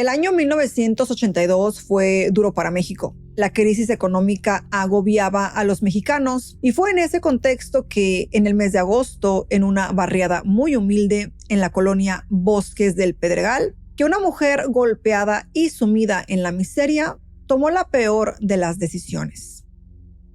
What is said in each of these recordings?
El año 1982 fue duro para México. La crisis económica agobiaba a los mexicanos y fue en ese contexto que en el mes de agosto, en una barriada muy humilde en la colonia Bosques del Pedregal, que una mujer golpeada y sumida en la miseria tomó la peor de las decisiones.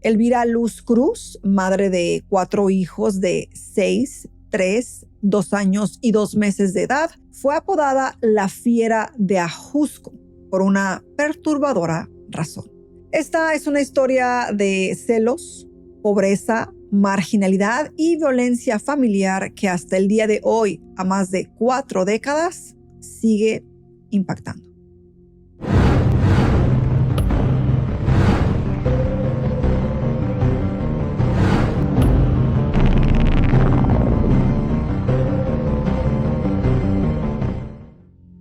Elvira Luz Cruz, madre de 4 hijos de 6, 3, 2 años y 2 meses de edad, fue apodada la Fiera de Ajusco por una perturbadora razón. Esta es una historia de celos, pobreza, marginalidad y violencia familiar que hasta el día de hoy, a más de 4 décadas, sigue impactando.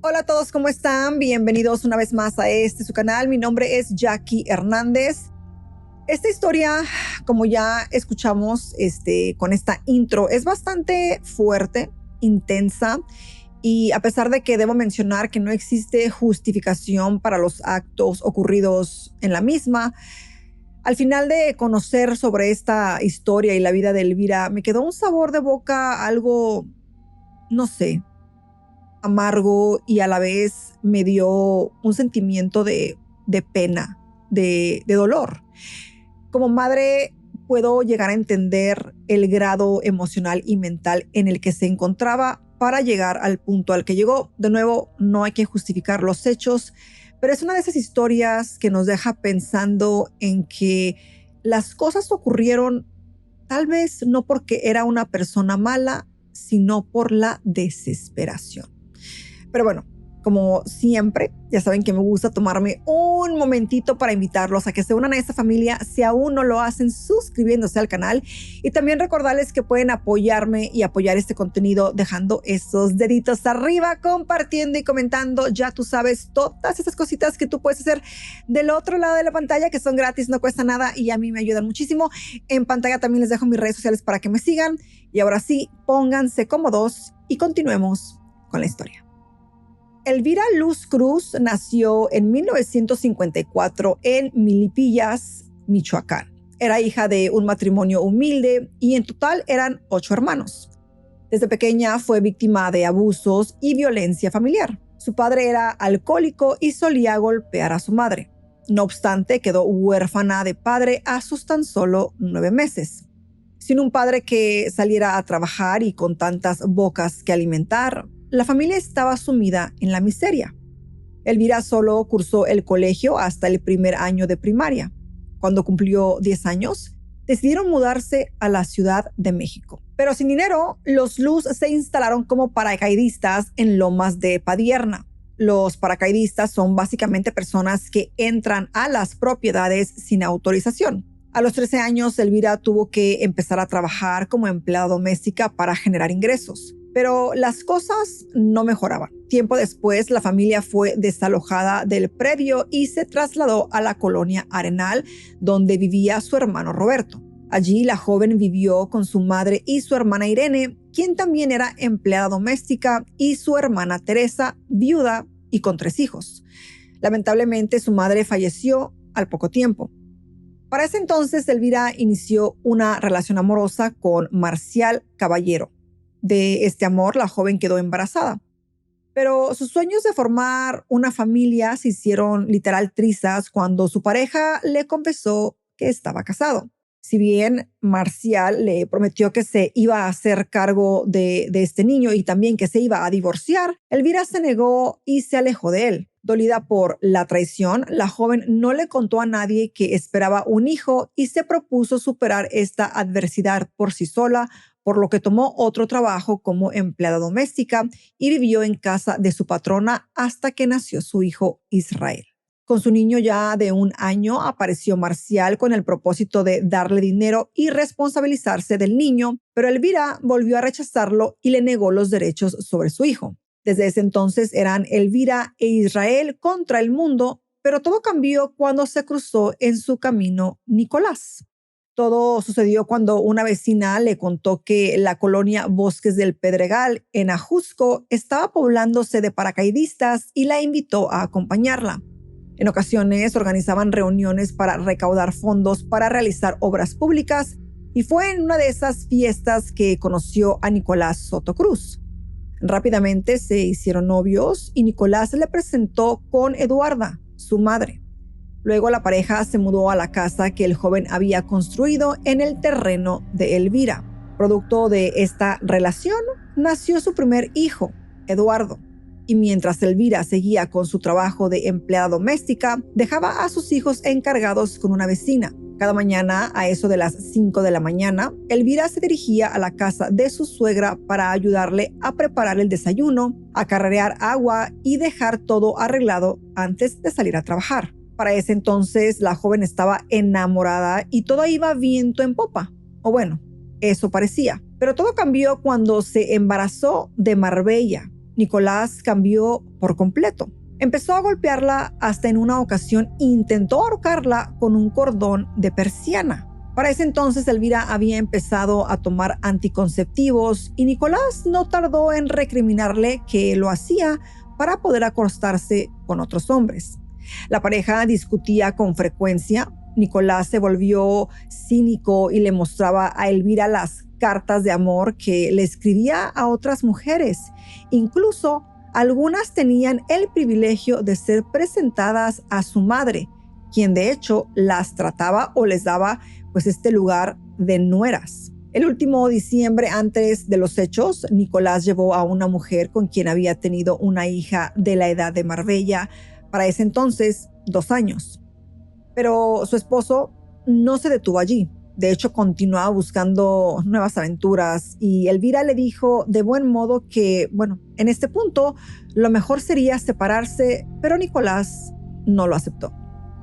Hola a todos, ¿cómo están? Bienvenidos una vez más a su canal. Mi nombre es Jackie Hernández. Esta historia, como ya escuchamos con esta intro, es bastante fuerte, intensa, y a pesar de que debo mencionar que no existe justificación para los actos ocurridos en la misma, al final de conocer sobre esta historia y la vida de Elvira, me quedó un sabor de boca algo, no sé, amargo, y a la vez me dio un sentimiento de pena, de dolor. Como madre puedo llegar a entender el grado emocional y mental en el que se encontraba para llegar al punto al que llegó. De nuevo, no hay que justificar los hechos, pero es una de esas historias que nos deja pensando en que las cosas ocurrieron tal vez no porque era una persona mala, sino por la desesperación. Pero bueno, como siempre, ya saben que me gusta tomarme un momentito para invitarlos a que se unan a esta familia si aún no lo hacen suscribiéndose al canal, y también recordarles que pueden apoyarme y apoyar este contenido dejando esos deditos arriba, compartiendo y comentando. Ya tú sabes, todas esas cositas que tú puedes hacer del otro lado de la pantalla, que son gratis, no cuesta nada y a mí me ayudan muchísimo. En pantalla también les dejo mis redes sociales para que me sigan. Y ahora sí, pónganse cómodos y continuemos con la historia. Elvira Luz Cruz nació en 1954 en Milipillas, Michoacán. Era hija de un matrimonio humilde y en total eran 8 hermanos. Desde pequeña fue víctima de abusos y violencia familiar. Su padre era alcohólico y solía golpear a su madre. No obstante, quedó huérfana de padre a sus tan solo 9 meses. Sin un padre que saliera a trabajar y con tantas bocas que alimentar, la familia estaba sumida en la miseria. Elvira solo cursó el colegio hasta el primer año de primaria. Cuando cumplió 10 años, decidieron mudarse a la Ciudad de México. Pero sin dinero, los Luz se instalaron como paracaidistas en Lomas de Padierna. Los paracaidistas son básicamente personas que entran a las propiedades sin autorización. A los 13 años, Elvira tuvo que empezar a trabajar como empleada doméstica para generar ingresos. Pero las cosas no mejoraban. Tiempo después, la familia fue desalojada del predio y se trasladó a la colonia Arenal, donde vivía su hermano Roberto. Allí la joven vivió con su madre y su hermana Irene, quien también era empleada doméstica, y su hermana Teresa, viuda y con 3 hijos. Lamentablemente, su madre falleció al poco tiempo. Para ese entonces, Elvira inició una relación amorosa con Marcial Caballero. De este amor, la joven quedó embarazada. Pero sus sueños de formar una familia se hicieron literal trizas cuando su pareja le confesó que estaba casado. Si bien Marcial le prometió que se iba a hacer cargo de este niño y también que se iba a divorciar, Elvira se negó y se alejó de él. Dolida por la traición, la joven no le contó a nadie que esperaba un hijo y se propuso superar esta adversidad por sí sola, por lo que tomó otro trabajo como empleada doméstica y vivió en casa de su patrona hasta que nació su hijo Israel. Con su niño ya de 1 año apareció Marcial con el propósito de darle dinero y responsabilizarse del niño, pero Elvira volvió a rechazarlo y le negó los derechos sobre su hijo. Desde ese entonces eran Elvira e Israel contra el mundo, pero todo cambió cuando se cruzó en su camino Nicolás. Todo sucedió cuando una vecina le contó que la colonia Bosques del Pedregal en Ajusco estaba poblándose de paracaidistas y la invitó a acompañarla. En ocasiones organizaban reuniones para recaudar fondos para realizar obras públicas y fue en una de esas fiestas que conoció a Nicolás Soto Cruz. Rápidamente se hicieron novios y Nicolás le presentó con Eduarda, su madre. Luego la pareja se mudó a la casa que el joven había construido en el terreno de Elvira. Producto de esta relación, nació su primer hijo, Eduardo. Y mientras Elvira seguía con su trabajo de empleada doméstica, dejaba a sus hijos encargados con una vecina. Cada mañana, a eso de las 5 de la mañana, Elvira se dirigía a la casa de su suegra para ayudarle a preparar el desayuno, acarrear agua y dejar todo arreglado antes de salir a trabajar. Para ese entonces, la joven estaba enamorada y todo iba viento en popa. O bueno, eso parecía. Pero todo cambió cuando se embarazó de Marbella. Nicolás cambió por completo. Empezó a golpearla hasta en una ocasión intentó ahorcarla con un cordón de persiana. Para ese entonces, Elvira había empezado a tomar anticonceptivos y Nicolás no tardó en recriminarle que lo hacía para poder acostarse con otros hombres. La pareja discutía con frecuencia. Nicolás se volvió cínico y le mostraba a Elvira las cartas de amor que le escribía a otras mujeres. Incluso algunas tenían el privilegio de ser presentadas a su madre, quien de hecho las trataba o les daba este lugar de nueras. El último diciembre antes de los hechos, Nicolás llevó a una mujer con quien había tenido una hija de la edad de Marbella, para ese entonces 2 años. Pero su esposo no se detuvo allí. De hecho, continuaba buscando nuevas aventuras y Elvira le dijo de buen modo que, en este punto lo mejor sería separarse, pero Nicolás no lo aceptó.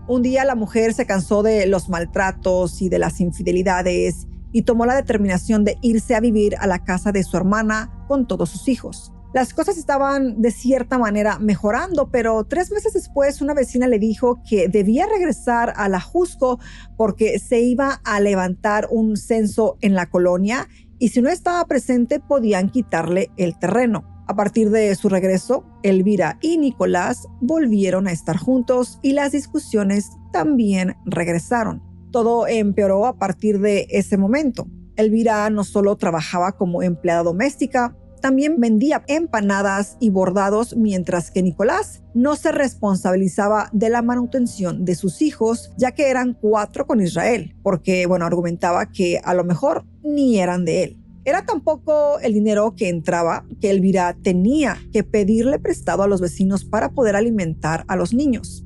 Un día la mujer se cansó de los maltratos y de las infidelidades y tomó la determinación de irse a vivir a la casa de su hermana con todos sus hijos. Las cosas estaban de cierta manera mejorando, pero 3 meses después una vecina le dijo que debía regresar a la Jusco porque se iba a levantar un censo en la colonia y si no estaba presente podían quitarle el terreno. A partir de su regreso, Elvira y Nicolás volvieron a estar juntos y las discusiones también regresaron. Todo empeoró a partir de ese momento. Elvira no solo trabajaba como empleada doméstica, también vendía empanadas y bordados, mientras que Nicolás no se responsabilizaba de la manutención de sus hijos, ya que eran 4 con Israel, porque, argumentaba que a lo mejor ni eran de él. Era tan poco el dinero que entraba que Elvira tenía que pedirle prestado a los vecinos para poder alimentar a los niños.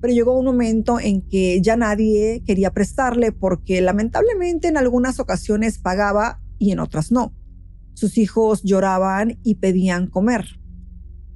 Pero llegó un momento en que ya nadie quería prestarle porque lamentablemente en algunas ocasiones pagaba y en otras no. Sus hijos lloraban y pedían comer.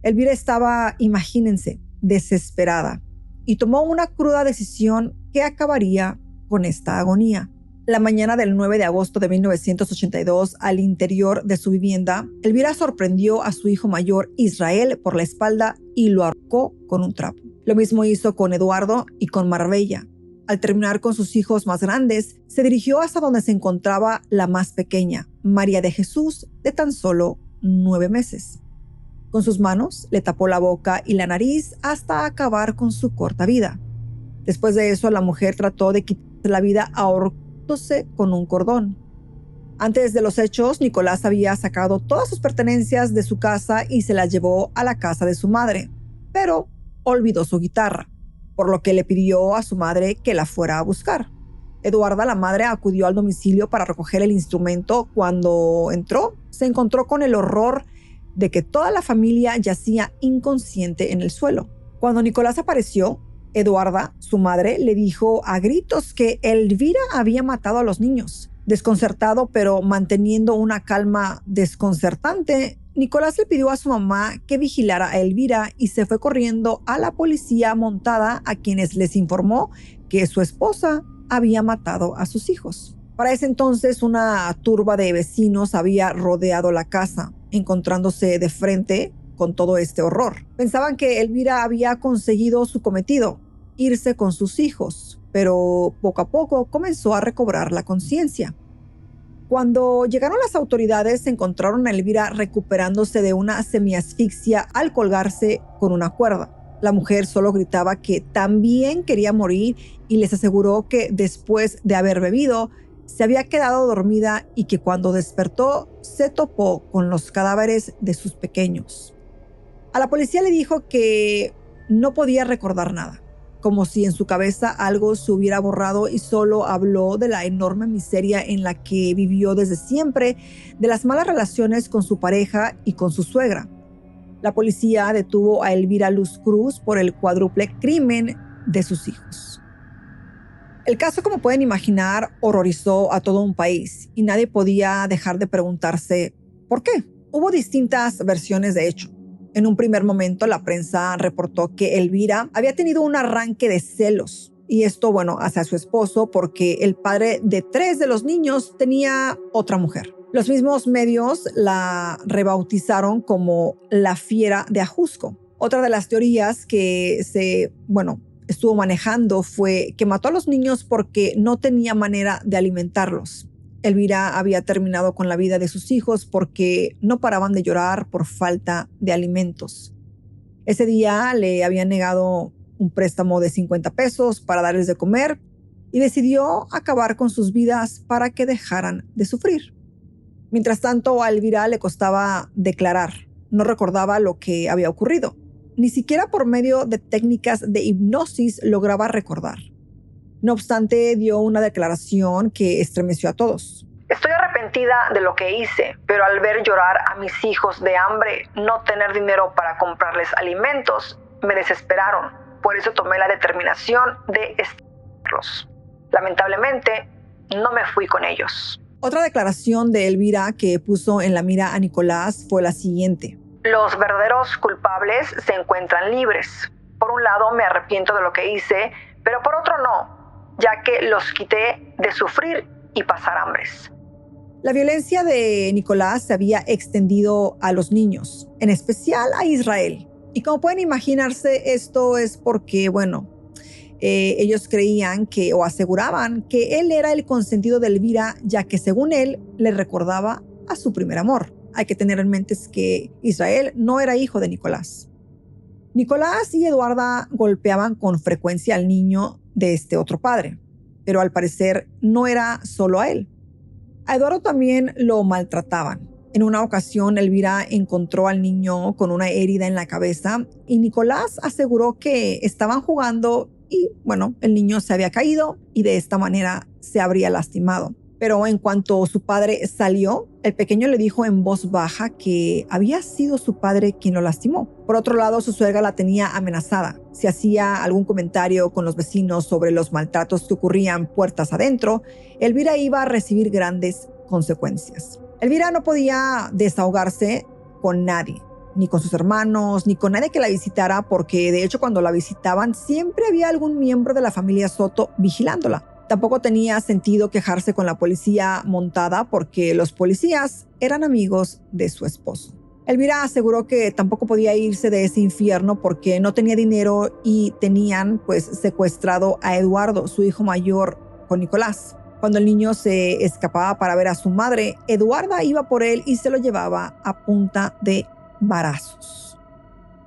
Elvira estaba, imagínense, desesperada y tomó una cruda decisión que acabaría con esta agonía. La mañana del 9 de agosto de 1982, al interior de su vivienda, Elvira sorprendió a su hijo mayor, Israel, por la espalda y lo ahorcó con un trapo. Lo mismo hizo con Eduardo y con Marbella. Al terminar con sus hijos más grandes, se dirigió hasta donde se encontraba la más pequeña, María de Jesús, de tan solo 9 meses. Con sus manos le tapó la boca y la nariz hasta acabar con su corta vida. Después de eso, la mujer trató de quitarse la vida ahorcándose con un cordón. Antes de los hechos, Nicolás había sacado todas sus pertenencias de su casa y se las llevó a la casa de su madre, pero olvidó su guitarra, por lo que le pidió a su madre que la fuera a buscar. Eduarda, la madre, acudió al domicilio para recoger el instrumento. Cuando entró, se encontró con el horror de que toda la familia yacía inconsciente en el suelo. Cuando Nicolás apareció, Eduarda, su madre, le dijo a gritos que Elvira había matado a los niños. Desconcertado, pero manteniendo una calma desconcertante, Nicolás le pidió a su mamá que vigilara a Elvira y se fue corriendo a la policía montada, a quienes les informó que su esposa había matado a sus hijos. Para ese entonces, una turba de vecinos había rodeado la casa, encontrándose de frente con todo este horror. Pensaban que Elvira había conseguido su cometido, irse con sus hijos, pero poco a poco comenzó a recobrar la conciencia. Cuando llegaron las autoridades, encontraron a Elvira recuperándose de una semiasfixia al colgarse con una cuerda. La mujer solo gritaba que también quería morir y les aseguró que después de haber bebido, se había quedado dormida y que cuando despertó se topó con los cadáveres de sus pequeños. A la policía le dijo que no podía recordar nada, como si en su cabeza algo se hubiera borrado, y solo habló de la enorme miseria en la que vivió desde siempre, de las malas relaciones con su pareja y con su suegra. La policía detuvo a Elvira Luz Cruz por el cuádruple crimen de sus hijos. El caso, como pueden imaginar, horrorizó a todo un país y nadie podía dejar de preguntarse ¿por qué? Hubo distintas versiones de hecho. En un primer momento, la prensa reportó que Elvira había tenido un arranque de celos, y esto, hacia su esposo, porque el padre de 3 de los niños tenía otra mujer. Los mismos medios la rebautizaron como la fiera de Ajusco. Otra de las teorías que estuvo manejando fue que mató a los niños porque no tenía manera de alimentarlos. Elvira había terminado con la vida de sus hijos porque no paraban de llorar por falta de alimentos. Ese día le habían negado un préstamo de 50 pesos para darles de comer y decidió acabar con sus vidas para que dejaran de sufrir. Mientras tanto, a Elvira le costaba declarar. No recordaba lo que había ocurrido. Ni siquiera por medio de técnicas de hipnosis lograba recordar. No obstante, dio una declaración que estremeció a todos. Estoy arrepentida de lo que hice, pero al ver llorar a mis hijos de hambre, no tener dinero para comprarles alimentos, me desesperaron. Por eso tomé la determinación de exterminarlos. Lamentablemente, no me fui con ellos. Otra declaración de Elvira que puso en la mira a Nicolás fue la siguiente. Los verdaderos culpables se encuentran libres. Por un lado, me arrepiento de lo que hice, pero por otro no, ya que los quité de sufrir y pasar hambres. La violencia de Nicolás se había extendido a los niños, en especial a Israel. Y como pueden imaginarse, esto es porque, ellos creían o aseguraban que él era el consentido de Elvira, ya que según él le recordaba a su primer amor. Hay que tener en mente que Israel no era hijo de Nicolás. Nicolás y Eduarda golpeaban con frecuencia al niño de este otro padre, pero al parecer no era solo a él. A Eduardo también lo maltrataban. En una ocasión, Elvira encontró al niño con una herida en la cabeza y Nicolás aseguró que estaban jugando y, el niño se había caído y de esta manera se habría lastimado. Pero en cuanto su padre salió, el pequeño le dijo en voz baja que había sido su padre quien lo lastimó. Por otro lado, su suegra la tenía amenazada. Si hacía algún comentario con los vecinos sobre los maltratos que ocurrían puertas adentro, Elvira iba a recibir grandes consecuencias. Elvira no podía desahogarse con nadie, ni con sus hermanos, ni con nadie que la visitara, porque de hecho cuando la visitaban siempre había algún miembro de la familia Soto vigilándola. Tampoco tenía sentido quejarse con la policía montada porque los policías eran amigos de su esposo. Elvira aseguró que tampoco podía irse de ese infierno porque no tenía dinero y tenían secuestrado a Eduardo, su hijo mayor, con Nicolás. Cuando el niño se escapaba para ver a su madre, Eduarda iba por él y se lo llevaba a punta de varazos.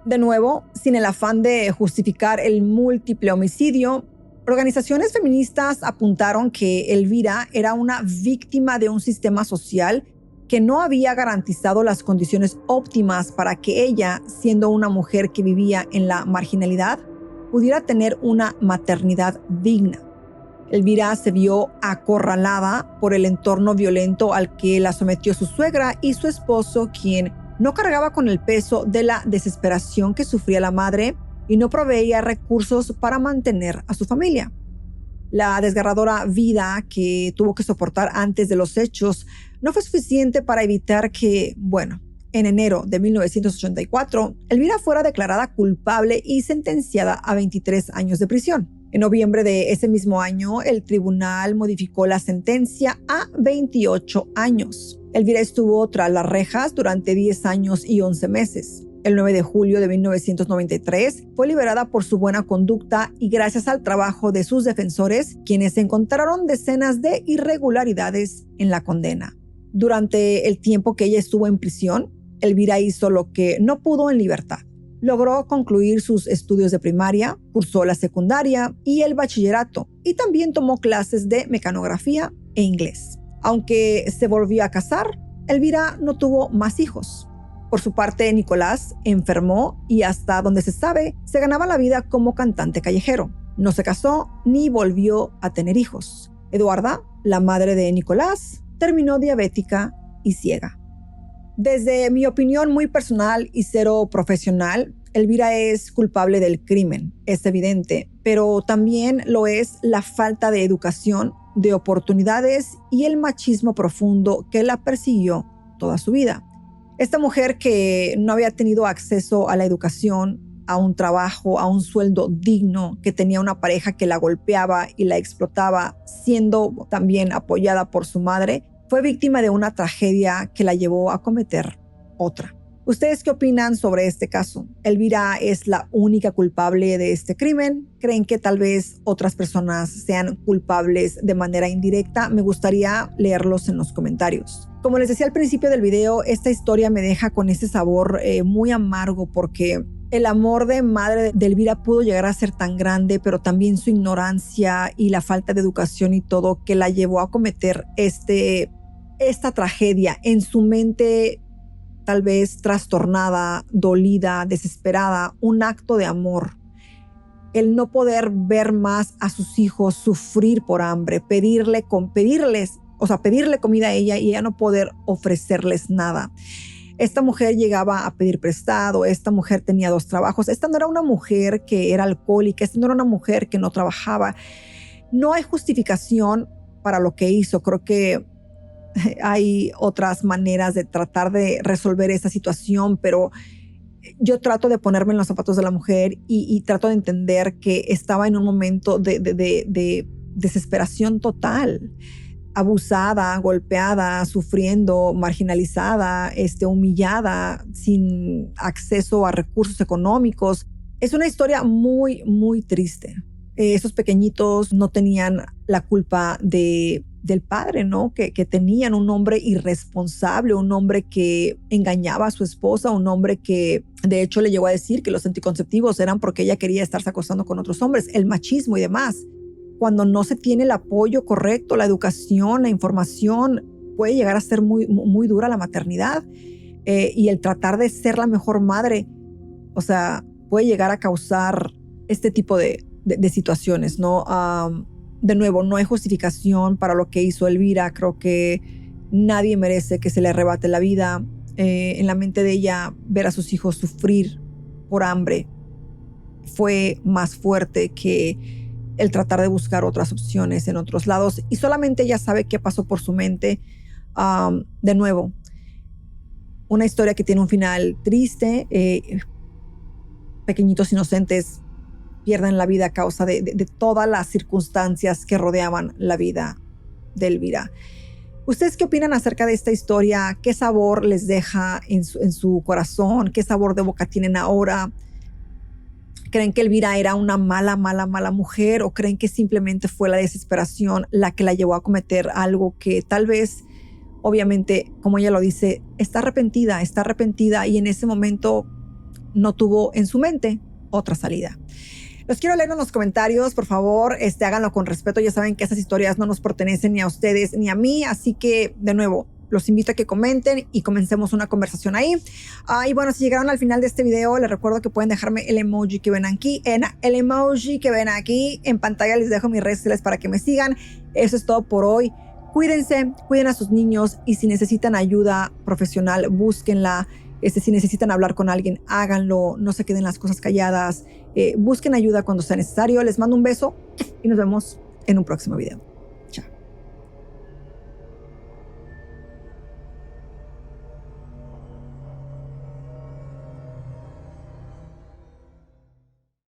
De nuevo, sin el afán de justificar el múltiple homicidio, organizaciones feministas apuntaron que Elvira era una víctima de un sistema social que no había garantizado las condiciones óptimas para que ella, siendo una mujer que vivía en la marginalidad, pudiera tener una maternidad digna. Elvira se vio acorralada por el entorno violento al que la sometió su suegra y su esposo, quien no cargaba con el peso de la desesperación que sufría la madre y no proveía recursos para mantener a su familia. La desgarradora vida que tuvo que soportar antes de los hechos no fue suficiente para evitar que, en enero de 1984, Elvira fuera declarada culpable y sentenciada a 23 años de prisión. En noviembre de ese mismo año, el tribunal modificó la sentencia a 28 años. Elvira estuvo tras las rejas durante 10 años y 11 meses. El 9 de julio de 1993 fue liberada por su buena conducta y gracias al trabajo de sus defensores, quienes encontraron decenas de irregularidades en la condena. Durante el tiempo que ella estuvo en prisión, Elvira hizo lo que no pudo en libertad. Logró concluir sus estudios de primaria, cursó la secundaria y el bachillerato, y también tomó clases de mecanografía e inglés. Aunque se volvió a casar, Elvira no tuvo más hijos. Por su parte, Nicolás enfermó y hasta donde se sabe, se ganaba la vida como cantante callejero. No se casó ni volvió a tener hijos. Eduarda, la madre de Nicolás, terminó diabética y ciega. Desde mi opinión muy personal y cero profesional, Elvira es culpable del crimen, es evidente, pero también lo es la falta de educación, de oportunidades y el machismo profundo que la persiguió toda su vida. Esta mujer que no había tenido acceso a la educación, a un trabajo, a un sueldo digno, que tenía una pareja que la golpeaba y la explotaba, siendo también apoyada por su madre, fue víctima de una tragedia que la llevó a cometer otra. ¿Ustedes qué opinan sobre este caso? ¿Elvira es la única culpable de este crimen? ¿Creen que tal vez otras personas sean culpables de manera indirecta? Me gustaría leerlos en los comentarios. Como les decía al principio del video, esta historia me deja con ese sabor muy amargo porque el amor de madre de Elvira pudo llegar a ser tan grande, pero también su ignorancia y la falta de educación y todo que la llevó a cometer esta tragedia en su mente, tal vez trastornada, dolida, desesperada, un acto de amor. El no poder ver más a sus hijos sufrir por hambre, pedirle comida a ella y ella no poder ofrecerles nada. Esta mujer llegaba a pedir prestado, esta mujer tenía 2 trabajos, esta no era una mujer que era alcohólica, esta no era una mujer que no trabajaba. No hay justificación para lo que hizo. Creo que hay otras maneras de tratar de resolver esta situación, pero yo trato de ponerme en los zapatos de la mujer y trato de entender que estaba en un momento de desesperación total, abusada, golpeada, sufriendo, marginalizada, humillada, sin acceso a recursos económicos. Es una historia muy, muy triste. Esos pequeñitos no tenían la culpa del padre, ¿no? Que tenían un hombre irresponsable, un hombre que engañaba a su esposa, un hombre que de hecho le llegó a decir que los anticonceptivos eran porque ella quería estarse acostando con otros hombres, el machismo y demás. Cuando no se tiene el apoyo correcto, la educación, la información, puede llegar a ser muy, muy dura la maternidad y el tratar de ser la mejor madre, o sea, puede llegar a causar este tipo de situaciones, ¿no? De nuevo, no hay justificación para lo que hizo Elvira. Creo que nadie merece que se le arrebate la vida. En la mente de ella, ver a sus hijos sufrir por hambre fue más fuerte que el tratar de buscar otras opciones en otros lados. Y solamente ella sabe qué pasó por su mente. De nuevo, una historia que tiene un final triste. Pequeñitos inocentes pierden la vida a causa de todas las circunstancias que rodeaban la vida de Elvira. ¿Ustedes qué opinan acerca de esta historia? ¿Qué sabor les deja en su corazón? ¿Qué sabor de boca tienen ahora? ¿Creen que Elvira era una mala mujer o creen que simplemente fue la desesperación la que la llevó a cometer algo que tal vez, obviamente, como ella lo dice, está arrepentida y en ese momento no tuvo en su mente otra salida? Los quiero leer en los comentarios, por favor, háganlo con respeto. Ya saben que estas historias no nos pertenecen ni a ustedes ni a mí, así que, de nuevo, los invito a que comenten y comencemos una conversación ahí. Y bueno, si llegaron al final de este video, les recuerdo que pueden dejarme el emoji que ven aquí. El emoji que ven aquí en pantalla les dejo mis redes sociales para que me sigan. Eso es todo por hoy. Cuídense, cuiden a sus niños y si necesitan ayuda profesional, búsquenla. Si necesitan hablar con alguien, háganlo. No se queden las cosas calladas. Busquen ayuda cuando sea necesario. Les mando un beso y nos vemos en un próximo video.